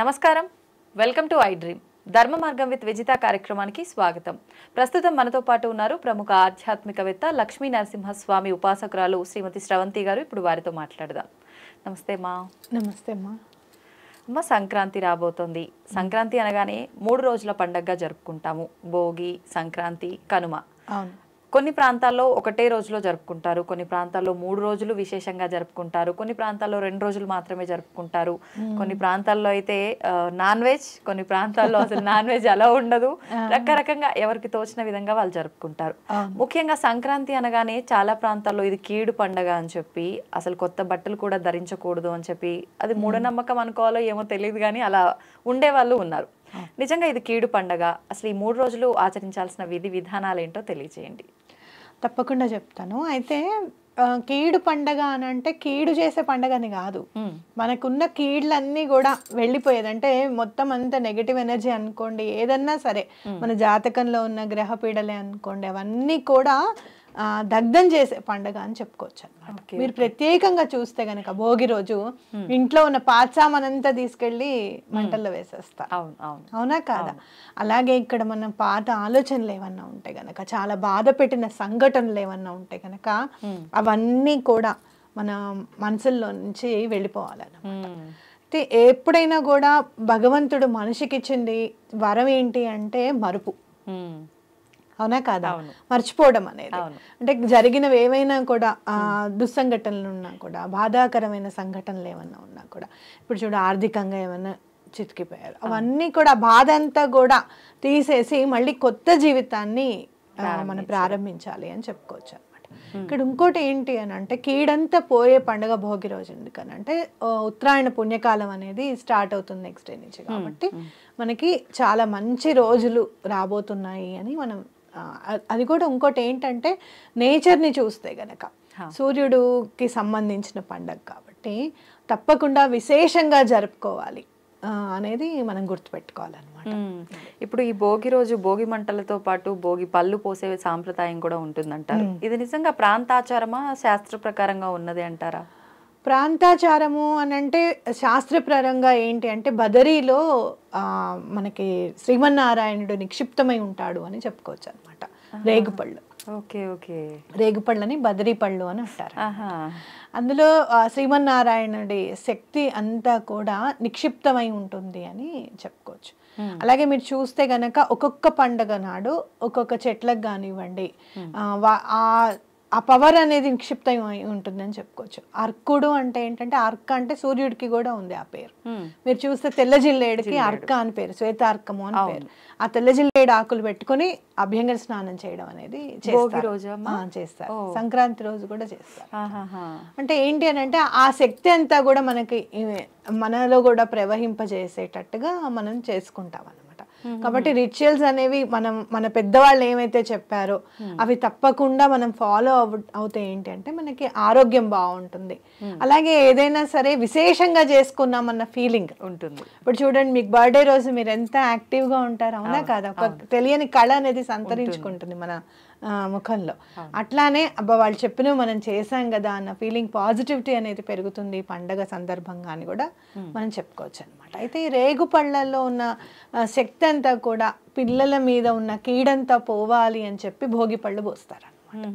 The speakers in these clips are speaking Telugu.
నమస్కారం, వెల్కమ్ టు ఐ డ్రీమ్. ధర్మ మార్గం విత్ విజిత కార్యక్రమానికి స్వాగతం. ప్రస్తుతం మనతో పాటు ఉన్నారు ప్రముఖ ఆధ్యాత్మికవేత్త లక్ష్మీ నరసింహస్వామి ఉపాసకురాలు శ్రీమతి శ్రవంతి గారు. ఇప్పుడు వారితో మాట్లాడదాం. నమస్తే మా. నమస్తే అమ్మా. అమ్మ, సంక్రాంతి రాబోతోంది. సంక్రాంతి అనగానే 3 రోజుల పండగగా జరుపుకుంటాము. భోగి, సంక్రాంతి, కనుమ. అవును. కొన్ని ప్రాంతాల్లో ఒకటే రోజులో జరుపుకుంటారు, కొన్ని ప్రాంతాల్లో 3 రోజులు విశేషంగా జరుపుకుంటారు, కొన్ని ప్రాంతాల్లో 2 రోజులు మాత్రమే జరుపుకుంటారు, కొన్ని ప్రాంతాల్లో అయితే నాన్ వెజ్, కొన్ని ప్రాంతాల్లో అసలు నాన్ వెజ్ అలా ఉండదు. రకరకంగా ఎవరికి తోచిన విధంగా వాళ్ళు జరుపుకుంటారు. ముఖ్యంగా సంక్రాంతి అనగానే చాలా ప్రాంతాల్లో ఇది కీడు పండగ అని చెప్పి, అసలు కొత్త బట్టలు కూడా ధరించకూడదు అని చెప్పి, అది మూఢనమ్మకం అనుకోవాలో ఏమో తెలియదు కానీ అలా ఉండే వాళ్ళు ఉన్నారు. నిజంగా ఇది కీడు పండగ. అసలు ఈ 3 రోజులు ఆచరించాల్సిన విధి విధానాలు ఏంటో తెలియజేయండి. తప్పకుండా చెప్తాను. అయితే కీడు పండగ అని అంటే కీడు చేసే పండగ అని కాదు. మనకున్న కీళ్ళన్నీ కూడా వెళ్ళిపోయేది. అంటే మొత్తం అంత నెగటివ్ ఎనర్జీ అనుకోండి, ఏదన్నా సరే మన జాతకంలో ఉన్న గ్రహ పీడలే అనుకోండి, అవన్నీ కూడా దగ్ధం చేసే పండగ అని చెప్పుకోవచ్చు అనమాట. మీరు ప్రత్యేకంగా చూస్తే గనక భోగి రోజు ఇంట్లో ఉన్న పాచామనంతా తీసుకెళ్లి మంటల్లో వేసేస్తారు. అవునా కాదా? అలాగే ఇక్కడ మన పాత ఆలోచనలు ఏమన్నా ఉంటే గనక, చాలా బాధ పెట్టిన సంఘటనలు ఏమన్నా ఉంటే గనక అవన్నీ కూడా మన మనసుల్లో నుంచి వెళ్ళిపోవాలన్నమాట. అయితే ఎప్పుడైనా కూడా భగవంతుడు మనిషికి ఇచ్చింది వరం ఏంటి అంటే మరుపు. అవునా కాదా? మర్చిపోవడం అనేది. అంటే జరిగినవి ఏవైనా కూడా దుస్సంఘటనలు ఉన్నా కూడా, బాధాకరమైన సంఘటనలు ఏమన్నా ఉన్నా కూడా, ఇప్పుడు చూడ ఆర్థికంగా ఏమన్నా చితికిపోయారు, అవన్నీ కూడా బాధ అంతా కూడా తీసేసి మళ్ళీ కొత్త జీవితాన్ని మనం ప్రారంభించాలి అని చెప్పుకోవచ్చు అనమాట. ఇక్కడ ఇంకోటి ఏంటి అని అంటే కీడంతా పోయే పండుగ భోగి రోజు. ఎందుకనంటే ఉత్తరాయణ పుణ్యకాలం అనేది స్టార్ట్ అవుతుంది నెక్స్ట్ డే నుంచి. కాబట్టి మనకి చాలా మంచి రోజులు రాబోతున్నాయి అని మనం అది కూడా ఇంకోటి ఏంటంటే నేచర్ని చూస్తే గనక సూర్యుడికి సంబంధించిన పండగ కాబట్టి తప్పకుండా విశేషంగా జరుపుకోవాలి అనేది మనం గుర్తుపెట్టుకోవాలన్నమాట. ఇప్పుడు ఈ భోగి రోజు భోగి మంటలతో పాటు భోగి పళ్ళు పోసే సాంప్రదాయం కూడా ఉంటుందంటారు. ఇది నిజంగా ప్రాంతాచారమా, శాస్త్ర ప్రకారంగా ఉన్నది అంటారా? ప్రాంతాచారము అని అంటే శాస్త్రపరంగా ఏంటి అంటే బదరీలో మనకి శ్రీమన్నారాయణుడు నిక్షిప్తమై ఉంటాడు అని చెప్పుకోవచ్చు అనమాట. రేగుపళ్ళు. రేగుపళ్ళని బదరీ పళ్ళు అని అంటారు. అందులో శ్రీమన్నారాయణుడి శక్తి అంతా కూడా నిక్షిప్తమై ఉంటుంది అని చెప్పుకోవచ్చు. అలాగే మీరు చూస్తే గనక ఒక్కొక్క పండగ నాడు ఒక్కొక్క చెట్లకు కానివ్వండి ఆ పవర్ అనేది నిక్షిప్తం ఉంటుందని చెప్పుకోవచ్చు. అర్కుడు అంటే ఏంటంటే, అర్క అంటే సూర్యుడికి కూడా ఉంది ఆ పేరు. మీరు చూస్తే తెల్ల జిల్లేడుకి అర్క అని పేరు, శ్వేతార్కము అని పేరు. ఆ తెల్ల జిల్లేడు ఆకులు పెట్టుకుని అభ్యంగన స్నానం చేయడం అనేది చేస్తారు. సంక్రాంతి రోజు కూడా చేస్తారు. అంటే ఏంటి అని అంటే ఆ శక్తి అంతా కూడా మనలో కూడా ప్రవహింపజేసేటట్టుగా మనం చేసుకుంటాం అన్నమాట. కాబట్టి రిచువల్స్ అనేవి మన పెద్దవాళ్ళు ఏమైతే చెప్పారో అవి తప్పకుండా మనం ఫాలో అవుతే ఏంటి అంటే మనకి ఆరోగ్యం బాగుంటుంది. అలాగే ఏదైనా సరే విశేషంగా చేసుకున్నామన్న ఫీలింగ్ ఉంటుంది. ఇప్పుడు చూడండి, మీకు బర్త్డే రోజు మీరు ఎంత యాక్టివ్గా ఉంటారు, అవునా కాదా? ఒక తెలియని కళ అనేది సంతరించుకుంటుంది మన ముఖంలో. అట్లానే అబ్బా వాళ్ళు చెప్పినవి మనం చేసాం కదా అన్న ఫీలింగ్, పాజిటివిటీ అనేది పెరుగుతుంది పండగ సందర్భంగా అని కూడా మనం చెప్పుకోవచ్చు అనమాట. అయితే ఈ రేగు పళ్ళల్లో ఉన్న శక్తి అంతా కూడా పిల్లల మీద ఉన్న కీడంతా పోవాలి అని చెప్పి భోగి పళ్ళు పోస్తారు అనమాట.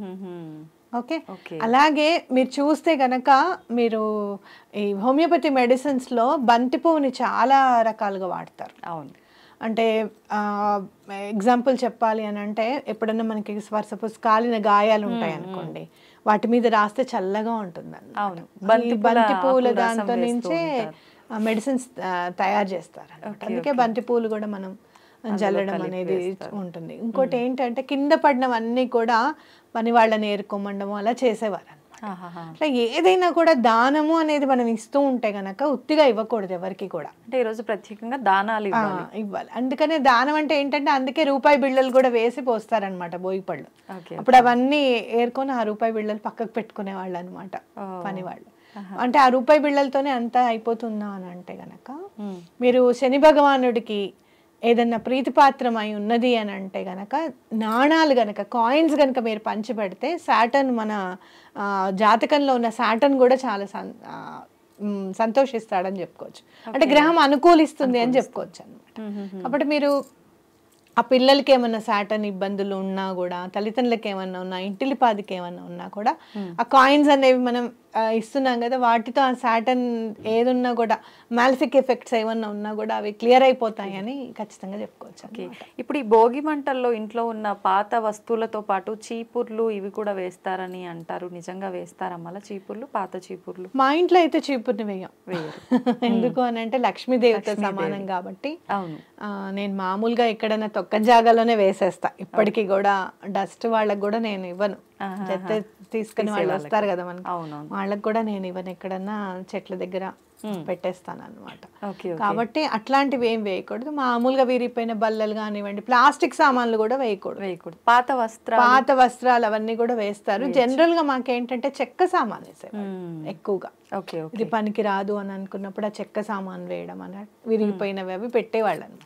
ఓకే. అలాగే మీరు చూస్తే గనక మీరు ఈ హోమియోపతి మెడిసిన్స్లో బంతి పువ్వుని చాలా రకాలుగా వాడతారు. అవును. అంటే ఎగ్జాంపుల్ చెప్పాలి అని అంటే, ఎప్పుడన్నా మనకి సపోజ్ కాలిన గాయాలు ఉంటాయి అనుకోండి, వాటి మీద రాస్తే చల్లగా ఉంటుందండి. బంతి పువ్వుల దాంతో నుంచే మెడిసిన్స్ తయారు చేస్తారు. అందుకే బంతి పువ్వులు కూడా మనం జల్లడం అనేది ఉంటుంది. ఇంకోటి ఏంటంటే కింద పడినవన్నీ కూడా పని వాళ్ళని ఏరుకోమండము అలా చేసేవారు. అట్లా ఏదైనా కూడా దానము అనేది మనం ఇస్తూ ఉంటే గనక ఉత్తిగా ఇవ్వకూడదు ఎవరికి కూడా. అంటే ఈరోజు ప్రత్యేకంగా దానాలు ఇవ్వాలి. అందుకనే దానం అంటే ఏంటంటే అందుకే రూపాయి బిళ్ళలు కూడా వేసి పోస్తారనమాట భోగి పళ్ళు. అప్పుడు అవన్నీ ఏరుకొని ఆ రూపాయి బిళ్ళలు పక్కకు పెట్టుకునే వాళ్ళు అనమాట పని వాళ్ళు. అంటే ఆ రూపాయి బిళ్ళలతోనే అంతా అయిపోతుందా అని అంటే గనక, మీరు శని భగవానుడికి ఏదన్నా ప్రీతిపాత్రమై ఉన్నది అని అంటే గనక నాణాలు గనక కాయిన్స్ గనక మీరు పంచిపెడితే సాటర్న్ మన జాతకంలో ఉన్న సాటర్న్ కూడా చాలా సంతోషిస్తాడని చెప్పుకోవచ్చు. అంటే గ్రహం అనుకూలిస్తుంది అని చెప్పుకోవచ్చు అనమాట. కాబట్టి మీరు ఆ పిల్లలకి ఏమన్నా సాటర్న్ ఇబ్బందులు ఉన్నా కూడా, తల్లిదండ్రులకి ఏమన్నా ఉన్నా, ఇంటిలిపాదికి ఏమన్నా ఉన్నా కూడా ఆ కాయిన్స్ అనేవి మనం ఇస్తున్నాం కదా, వాటితో ఆ సాటర్న్ ఏదున్నా కూడా మాలిఫిక్ ఎఫెక్ట్స్ ఏమన్నా ఉన్నా కూడా అవి క్లియర్ అయిపోతాయి అని ఖచ్చితంగా చెప్పుకోవచ్చు. ఇప్పుడు ఈ భోగి మంటల్లో ఇంట్లో ఉన్న పాత వస్తువులతో పాటు చీపుర్లు ఇవి కూడా వేస్తారని అంటారు, నిజంగా వేస్తారమ్మా చీపుర్లు, పాత చీపుర్లు? మా ఇంట్లో అయితే చీపుర్ని వేయరు. ఎందుకు అని అంటే లక్ష్మీదేవితో సమానం కాబట్టి. అవును, నేను మామూలుగా ఎక్కడైనా తొక్క జాగాలోనే వేసేస్తా ఇప్పటికీ కూడా. డస్ట్ వాళ్ళకి కూడా నేను ఇవ్వను. చెత్త తీసుకుని వాళ్ళు వస్తారు కదా మనకి, వాళ్ళకి కూడా నేను ఇవ్వను. ఎక్కడన్నా చెట్ల దగ్గర పెట్టేస్తాను అనమాట. కాబట్టి అట్లాంటివి ఏం వేయకూడదు. మామూలుగా విరిగిపోయిన బల్లలు కానివ్వండి, ప్లాస్టిక్ సామాన్లు కూడా వేయకూడదు. పాత వస్త్రాలు అవన్నీ కూడా వేస్తారు. జనరల్ గా మాకేంటంటే చెక్క సామాన్ వేసేవాళ్ళు ఎక్కువగా. ఇది పనికి రాదు అని అనుకున్నప్పుడు ఆ చెక్క సామాన్ వేయడం అని, విరిగిపోయినవి అవి పెట్టేవాళ్ళని,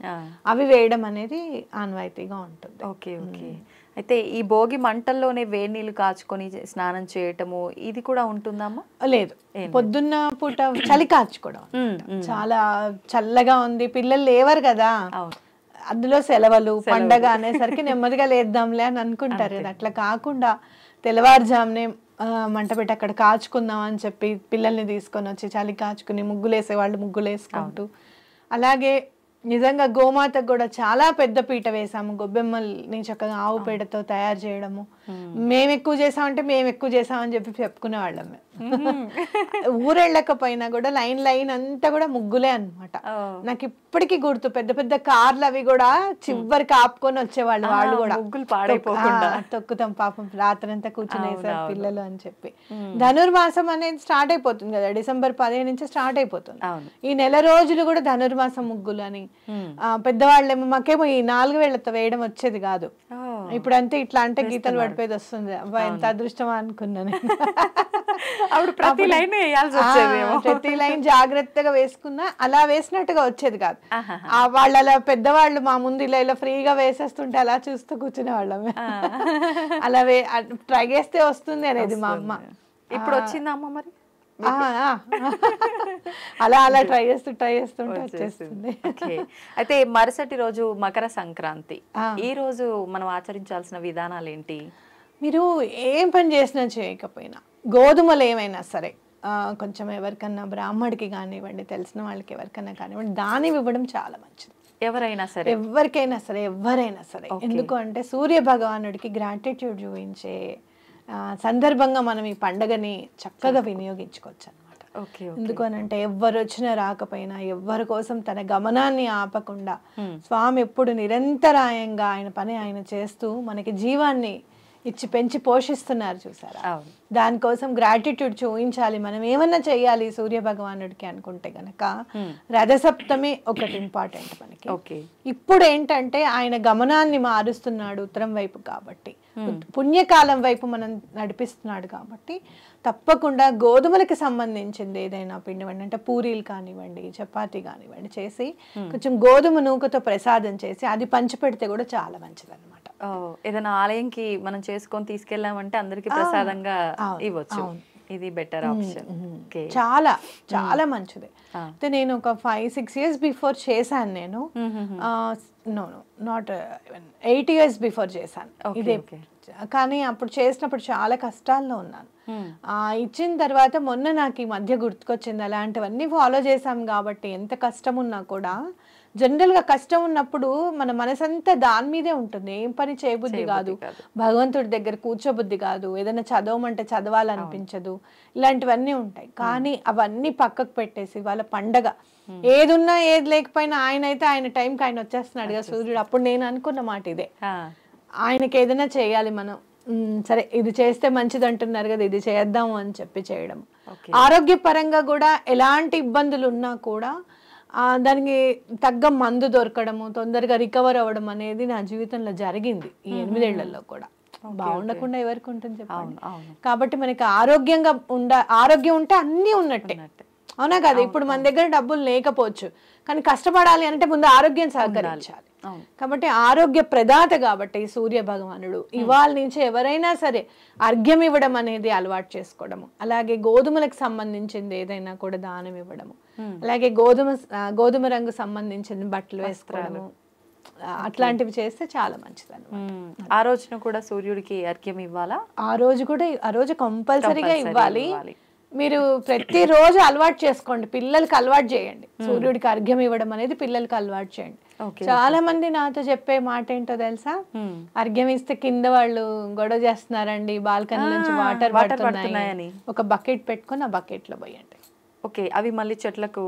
అవి వేయడం అనేది ఆనవాయితీగా ఉంటుంది. Okay okay. అయితే ఈ భోగి మంటల్లోనే వేడి నీళ్ళు కాచుకొని స్నానం చేయటము ఇది కూడా ఉంటుందమ్మా? లేదు, పొద్దున్న పూట చలి కాచుకోవడం. చాలా చల్లగా ఉంది, పిల్లలు లేవరు కదా, అందులో సెలవులు పండగ అనేసరికి నెమ్మదిగా లేద్దాంలే అని అనుకుంటారు కదా. అట్లా కాకుండా తెల్లవారుజామునే మంట పెట్టి అక్కడ కాచుకుందాం అని చెప్పి పిల్లల్ని తీసుకొని వచ్చి చలి కాచుకుని ముగ్గులు వేసేవాళ్ళు ముగ్గులు వేసుకుంటూ, అలాగే నిజంగా గోమాతకు కూడా చాలా పెద్ద పీట వేసాము. గొబ్బెమ్మల్ని చక్కగా ఆవు పేడతో తయారు చేయడము. మేము ఎక్కువ చేసామంటే మేము ఎక్కువ చేసామని చెప్పి చెప్పుకునే వాళ్ళం. ఊరెళ్ళకపోయినా కూడా లైన్ అంతా కూడా ముగ్గులే అనమాట. నాకు ఇప్పటికీ గుర్తు, పెద్ద పెద్ద కార్లు అవి కూడా చివరికి ఆపుకొని వచ్చేవాళ్ళు. వాళ్ళు కూడా ముగ్గులు పాడైపోకుండా తొక్కుతాం పాపం, రాత్రంతా కూర్చుని వేసారు పిల్లలు అని చెప్పి. ధనుర్మాసం అనేది స్టార్ట్ అయిపోతుంది కదా, డిసెంబర్ 15 నుంచి స్టార్ట్ అయిపోతుంది. ఈ నెల రోజులు కూడా ధనుర్మాసం ముగ్గులు అని. పెద్దవాళ్ళేమో మాకేమో ఈ 4 వేళ్లతో వేయడం వచ్చేది కాదు. ఇప్పుడు అంతే ఇట్లా అంటే గీతలు పడిపోయేది వస్తుంది. అబ్బా ఎంత అదృష్టమా అనుకున్నాను. ప్రతి లైన్ జాగ్రత్తగా వేసుకున్నా అలా వేసినట్టుగా వచ్చేది కాదు. వాళ్ళు అలా పెద్దవాళ్ళు మా ముందు ఇలా ఫ్రీగా వేసేస్తుంటే అలా చూస్తూ కూర్చునే వాళ్ళం. అలా ట్రై చేస్తే వస్తుంది అనేది మా అమ్మ. ఇప్పుడు వచ్చిందా అమ్మ మరి? అలా ట్రై చేస్తుంటే వచ్చేస్తుంది. అయితే మరుసటి రోజు మకర సంక్రాంతి. ఈ రోజు మనం ఆచరించాల్సిన విధానాలు ఏంటి? మీరు ఏం పని చేసినా చేయకపోయినా గోధుమలు ఏమైనా సరే కొంచెం ఎవరికన్నా బ్రాహ్మడికి కానివ్వండి, తెలిసిన వాళ్ళకి ఎవరికన్నా కానివ్వండి, దాన్ని ఇవ్వడం చాలా మంచిది. ఎవరైనా సరే ఎవరైనా సరే. ఎందుకు అంటే సూర్య భగవానుడికి గ్రాటిట్యూడ్ చూపించే సందర్భంగా మనం ఈ పండుగని చక్కగా వినియోగించుకోవచ్చు అనమాట. ఎందుకు అనంటే ఎవ్వరు వచ్చినా రాకపోయినా, ఎవ్వరి కోసం తన గమనాన్ని ఆపకుండా స్వామి ఎప్పుడు నిరంతరాయంగా ఆయన పని ఆయన చేస్తూ మనకి జీవాన్ని ఇచ్చి పెంచి పోషిస్తున్నారు చూసారా. దానికోసం గ్రాటిట్యూడ్ చూపించాలి. మనం ఏమన్నా చెయ్యాలి సూర్య భగవానుడికి అనుకుంటే గనక రథసప్తమి ఒకటి ఇంపార్టెంట్ మనకి. ఇప్పుడు ఏంటంటే ఆయన గమనాన్ని మారుస్తున్నాడు ఉత్తరం వైపు కాబట్టి, పుణ్యకాలం వైపు మనం నడిపిస్తున్నాడు కాబట్టి తప్పకుండా గోధుమలకి సంబంధించింది ఏదైనా పిండి వండి, అంటే పూరీలు కానివ్వండి, చపాతీ కానివ్వండి చేసి కొంచెం గోధుమ నూకతో ప్రసాదం చేసి అది పంచిపెడితే కూడా చాలా మంచిది అనమాట. ఏదైనా ఆలయంకి మనం చేసుకొని తీసుకెళ్ళామంటే అందరికి ప్రసాదంగా ఇవ్వచ్చు. ఇది బెటర్ ఆప్షన్. చాలా చాలా మంచిది. అయితే నేను ఒక 5-6 years బిఫోర్ చేశాను. నేను నాట్ 8 years బిఫోర్ చేశాను ఇదే. కానీ అప్పుడు చేసినప్పుడు చాలా కష్టాల్లో ఉన్నాను. ఇచ్చిన తర్వాత మొన్న నాకు ఈ మధ్య గుర్తుకొచ్చింది, అలాంటివన్నీ ఫాలో చేశాం కాబట్టి ఎంత కష్టం ఉన్నా కూడా, జనరల్గా కష్టం ఉన్నప్పుడు మన మనసంతా దాని మీదే ఉంటుంది. ఏం పని చేయబుద్ధి కాదు, భగవంతుడి దగ్గర కూర్చోబుద్ధి కాదు, ఏదైనా చదవమంటే చదవాలనిపించదు, ఇలాంటివన్నీ ఉంటాయి. కానీ అవన్నీ పక్కకు పెట్టేసి వాళ్ళ పండగ ఏదున్నా ఏది లేకపోయినా ఆయన అయితే ఆయన టైంకి ఆయన వచ్చేస్తున్నాడు కదా సూర్యుడు. అప్పుడు నేను అనుకున్న మాట ఇదే, ఆయనకి ఏదైనా చేయాలి మనం, సరే ఇది చేస్తే మంచిది అంటున్నారు కదా ఇది చేద్దాము అని చెప్పి చేయడం. ఆరోగ్యపరంగా కూడా ఎలాంటి ఇబ్బందులు ఉన్నా కూడా దానికి తగ్గ మందు దొరకడము, తొందరగా రికవర్ అవ్వడం అనేది నా జీవితంలో జరిగింది ఈ 8 ఏళ్లలో కూడా. బాగుండకుండా ఎవరికి ఉంటుంది చెప్పండి. కాబట్టి మనకి ఆరోగ్యం ఉంటే అన్నీ ఉన్నట్టే, అవునా కదా. ఇప్పుడు మన దగ్గర డబ్బులు లేకపోవచ్చు, కానీ కష్టపడాలి అంటే ముందు ఆరోగ్యం సహకరించాలి. కాబట్టి ఆరోగ్య ప్రదాత కాబట్టి సూర్య భగవానుడు ఇవాళ నుంచి ఎవరైనా సరే అర్ఘ్యం ఇవ్వడం అనేది అలవాటు చేసుకోవడము, అలాగే గోధుమలకు సంబంధించింది ఏదైనా కూడా దానం ఇవ్వడము, అలాగే గోధుమ రంగు సంబంధించిన బట్టలు వేసుకోవడము, అట్లాంటివి చేస్తే చాలా మంచిది అన్నమాట. ఆ రోజున కూడా సూర్యుడికి అర్ఘ్యం ఇవ్వాలా? ఆ రోజు కంపల్సరీగా ఇవ్వాలి. మీరు ప్రతిరోజు అలవాటు చేసుకోండి, పిల్లలకి అలవాటు చేయండి. సూర్యుడికి అర్ఘ్యం ఇవ్వడం అనేది పిల్లలకి అలవాటు చేయండి. చాలా మంది నాతో చెప్పే మాట ఏంటో తెలుసా, అర్ఘ్యం ఇస్తే కింద వాళ్ళు గొడవ చేస్తున్నారండి, బాల్కనీ నుంచి వాటర్ పడుతున్నాయని. ఒక బకెట్ పెట్టుకొని ఆ బకెట్ లో పోయండి. ఓకే, అవి మళ్ళీ చెట్లకు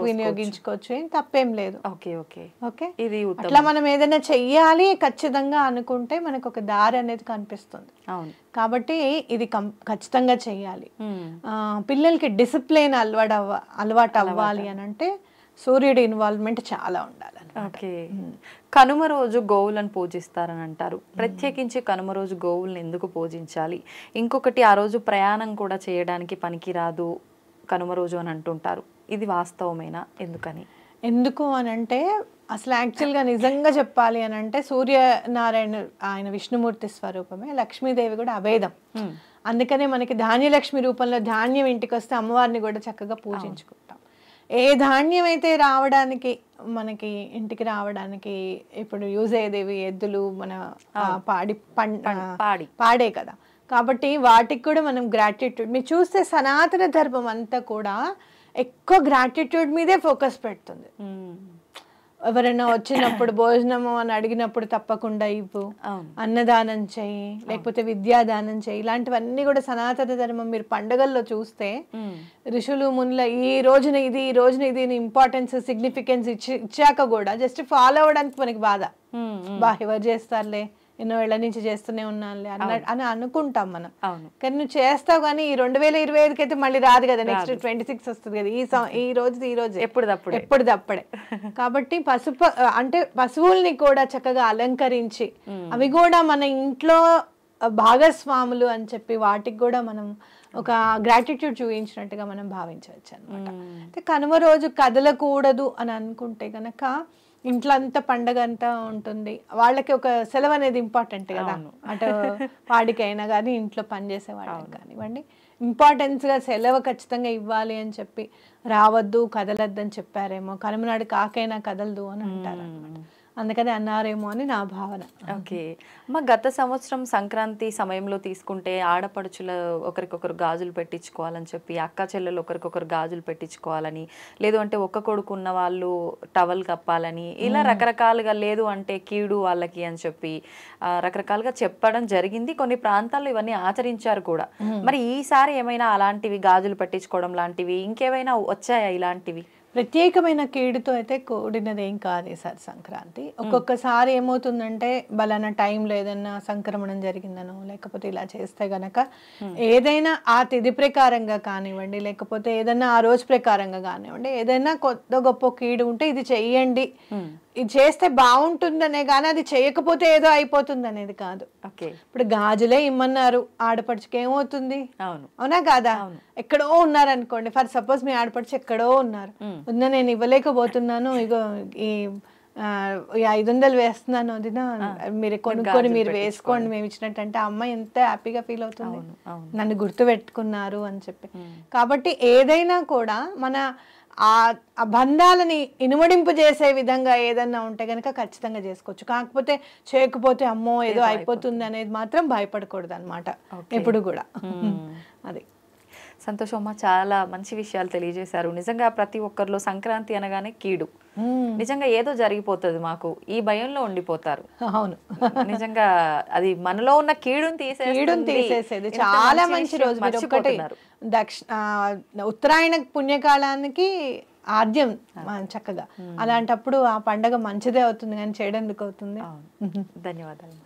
వినియోగించుకోవచ్చు, ఏం తప్పేం లేదు. ఓకే ఓకే ఓకే, ఇది అట్లా మనం ఏదైనా చెయ్యాలి ఖచ్చితంగా అనుకుంటే మనకు ఒక దారి అనేది కనిపిస్తుంది. కాబట్టి ఇది ఖచ్చితంగా చెయ్యాలి. పిల్లలకి డిసిప్లిన్ అలవాటు అవ్వాలి అని అంటే సూర్యుడి ఇన్వాల్వ్మెంట్ చాలా ఉండాలి. ఓకే, కనుమ రోజు గోవులను పూజిస్తారని అంటారు. ప్రత్యేకించి కనుమ రోజు గోవులను ఎందుకు పూజించాలి? ఇంకొకటి, ఆ రోజు ప్రయాణం కూడా చేయడానికి పనికిరాదు కనుమ రోజు అని అంటుంటారు. ఇది వాస్తవమేనా? ఎందుకు అని అంటే అసలు యాక్చువల్గా నిజంగా చెప్పాలి అని అంటే సూర్యనారాయణ ఆయన విష్ణుమూర్తి స్వరూపమే, లక్ష్మీదేవి కూడా అభేదం. అందుకనే మనకి ధాన్యలక్ష్మి రూపంలో ధాన్యం ఇంటికి వస్తే అమ్మవారిని కూడా చక్కగా పూజించుకుంటాం. ఏ ధాన్యం అయితే రావడానికి మనకి ఇంటికి రావడానికి ఇప్పుడు యూజ్ అయ్యేదేవి ఎద్దులు, మన పాడే కదా. కాబట్టి వాటికి కూడా మనం గ్రాటిట్యూడ్, మీరు చూస్తే సనాతన ధర్మం అంతా కూడా ఎక్కువ గ్రాటిట్యూడ్ మీదే ఫోకస్ పెడుతుంది. ఎవరైనా వచ్చినప్పుడు భోజనము అని అడిగినప్పుడు తప్పకుండా ఇవ్వు, అన్నదానం చెయ్యి, లేకపోతే విద్యాదానం చెయ్యి, ఇలాంటివన్నీ కూడా సనాతన ధర్మం. మీరు పండుగల్లో చూస్తే ఋషులు మునుల ఈ రోజున ఇది ఇంపార్టెన్స్ సిగ్నిఫికెన్స్ ఇచ్చాక కూడా జస్ట్ ఫాలో అవ్వడానికి మనకి బాధ, ఎవరు చేస్తారులే, ఎన్నో ఏళ్ల నుంచి చేస్తూనే ఉన్నానులే అని అనుకుంటాం మనం. కానీ నువ్వు చేస్తావు, కానీ ఈ 2025 అయితే మళ్ళీ రాదు కదా, నెక్స్ట్ 26 వస్తుంది కదా, ఈ రోజు ఎప్పుడుదప్పుడే. కాబట్టి పశువుల్ని కూడా చక్కగా అలంకరించి అవి కూడా మన ఇంట్లో భాగస్వాములు అని చెప్పి వాటికి కూడా మనం ఒక గ్రాటిట్యూడ్ చూపించినట్టుగా మనం భావించవచ్చు అనమాట. అయితే కనుమ రోజు కదలకూడదు అని అనుకుంటే గనక ఇంట్లో అంతా పండగ అంతా ఉంటుంది, వాళ్ళకి ఒక సెలవు అనేది ఇంపార్టెంట్ కదా. అటు వాడికైనా కానీ ఇంట్లో పనిచేసే వాళ్ళకి కానివ్వండి, ఇంపార్టెన్స్గా సెలవు ఖచ్చితంగా ఇవ్వాలి అని చెప్పి రావద్దు, కదలద్దు అని చెప్పారేమో. కనుమనాడు కాకైనా కదలదు అని అంటారు అన్నమాట. అందుకని అన్నారేమో అని నా భావన. ఓకే అమ్మ, గత సంవత్సరం సంక్రాంతి సమయంలో తీసుకుంటే ఆడపడుచుల ఒకరికొకరు గాజులు పెట్టించుకోవాలని చెప్పి, అక్క చెల్లెలు ఒకరికొకరు గాజులు పెట్టించుకోవాలని, లేదు అంటే ఒక్క కొడుకు ఉన్న వాళ్ళు టవల్ కప్పాలని, ఇలా రకరకాలుగా, లేదు అంటే కీడు వాళ్ళకి అని చెప్పి రకరకాలుగా చెప్పడం జరిగింది. కొన్ని ప్రాంతాల్లో ఇవన్నీ ఆచరించారు కూడా. మరి ఈసారి ఏమైనా అలాంటివి గాజులు పెట్టించుకోవడం లాంటివి ఇంకేమైనా వచ్చాయా ఇలాంటివి? ప్రత్యేకమైన కీడుతో అయితే కూడినది ఏం కాదు ఈసారి సంక్రాంతి. ఒక్కొక్కసారి ఏమవుతుందంటే బలానా టైంలో ఏదైనా సంక్రమణం జరిగిందనో, లేకపోతే ఇలా చేస్తే గనక ఏదైనా ఆ తిథి ప్రకారంగా కానివ్వండి, లేకపోతే ఏదైనా ఆ రోజు ప్రకారంగా కానివ్వండి, ఏదైనా కొత్త గొప్ప కీడు ఉంటే ఇది చెయ్యండి, ఇది చేస్తే బాగుంటుందనే కానీ అది చేయకపోతే ఏదో అయిపోతుంది అనేది కాదు. ఇప్పుడు గాజులే ఇమ్మన్నారు, ఆడపడుచుకి ఏమవుతుంది? అవునా కాదా? ఎక్కడో ఉన్నారు అనుకోండి, ఫర్ సపోజ్ మీ ఆడపడుచు ఎక్కడో ఉన్నారు, వదినా నేను ఇవ్వలేకపోతున్నాను, ఇగో ఈ 500 వేస్తున్నాను వదినా, మీరు కొనుక్కొని మీరు వేసుకోండి మేము ఇచ్చినట్టు, అంటే ఆ అమ్మాయి ఎంత హ్యాపీగా ఫీల్ అవుతుంది, నన్ను గుర్తు పెట్టుకున్నారు అని చెప్పి. కాబట్టి ఏదైనా కూడా మన ఆ బంధాలని ఇనుమడింపు చేసే విధంగా ఏదన్నా ఉంటే కనుక ఖచ్చితంగా చేసుకోవచ్చు. కాకపోతే చేయకపోతే అమ్మో ఏదో అయిపోతుంది అనేది మాత్రం భయపడకూడదు అనమాట ఎప్పుడు కూడా. అది సంతోషం అమ్మ, చాలా మంచి విషయాలు తెలియజేశారు. నిజంగా ప్రతి ఒక్కరిలో సంక్రాంతి అనగానే కీడు, నిజంగా ఏదో జరిగిపోతుంది మాకు ఈ భయంలో ఉండిపోతారు. అవును, నిజంగా అది మనలో ఉన్న కీడుని తీసేసేది చాలా మంచి రోజు. ఉత్తరాయణ పుణ్యకాలానికి ఆద్యం చక్కగా, అలాంటప్పుడు ఆ పండగ మంచిదే అవుతుంది కానీ చేయడానికి అవుతుంది. ధన్యవాదాలు.